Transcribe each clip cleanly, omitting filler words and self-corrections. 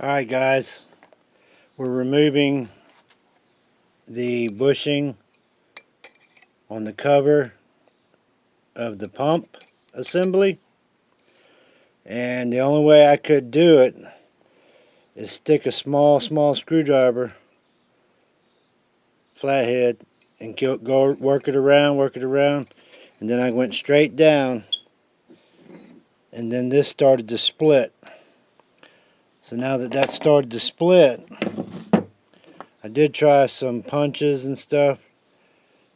Alright guys, we're removing the bushing on the cover of the pump assembly, and the only way I could do it is stick a small screwdriver flathead and go work it around, and then I went straight down, and then this started to split. So now that started to split, I did try some punches and stuff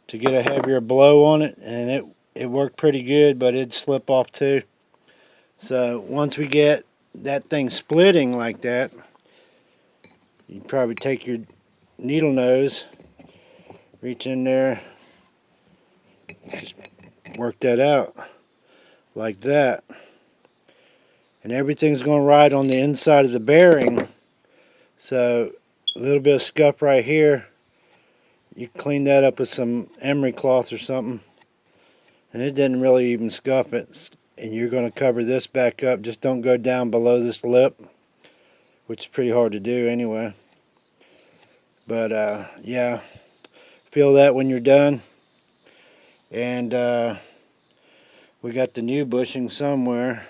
to get a heavier blow on it, and it worked pretty good, but it'd slip off too. So once we get that thing splitting like that, you'd probably take your needle nose, reach in there, just work that out like that. And everything's going to ride on the inside of the bearing. So a little bit of scuff right here, you clean that up with some emery cloth or something, and it didn't really even scuff it. And you're going to cover this back up. Just don't go down below this lip, which is pretty hard to do anyway. But yeah, feel that when you're done. And we got the new bushing somewhere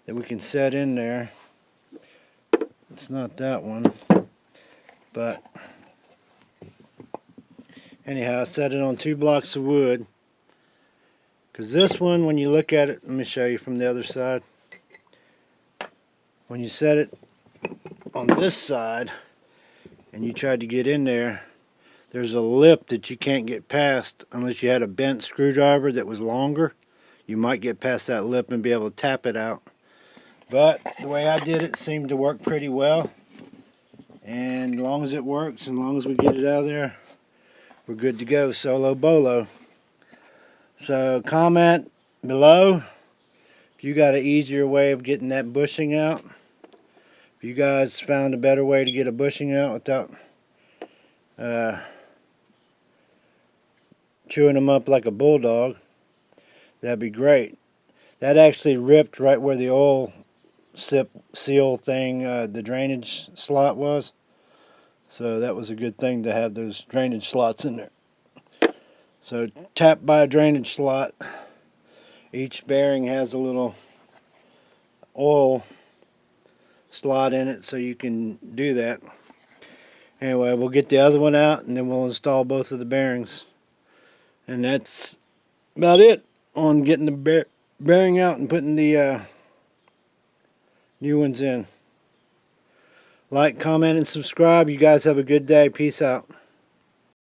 that we can set in there. It's not that one, but anyhow, I set it on 2 blocks of wood, because this one, when you look at it, let me show you from the other side. When you set it on this side and you tried to get in there, there's a lip that you can't get past unless you had a bent screwdriver that was longer. You might get past that lip and be able to tap it out. But the way I did it seemed to work pretty well. And as long as it works, as long as we get it out of there, we're good to go. Solo bolo. So comment below if you got an easier way of getting that bushing out. If you guys found a better way to get a bushing out without chewing them up like a bulldog, that'd be great. That actually ripped right where the oil seal thing, the drainage slot was. So that was a good thing to have those drainage slots in there. So tapped by a drainage slot. Each bearing has a little oil slot in it, so you can do that. Anyway, we'll get the other one out and then we'll install both of the bearings. And that's about it on getting the bearing out and putting the new ones in. Like, comment, and subscribe. You guys have a good day. Peace out.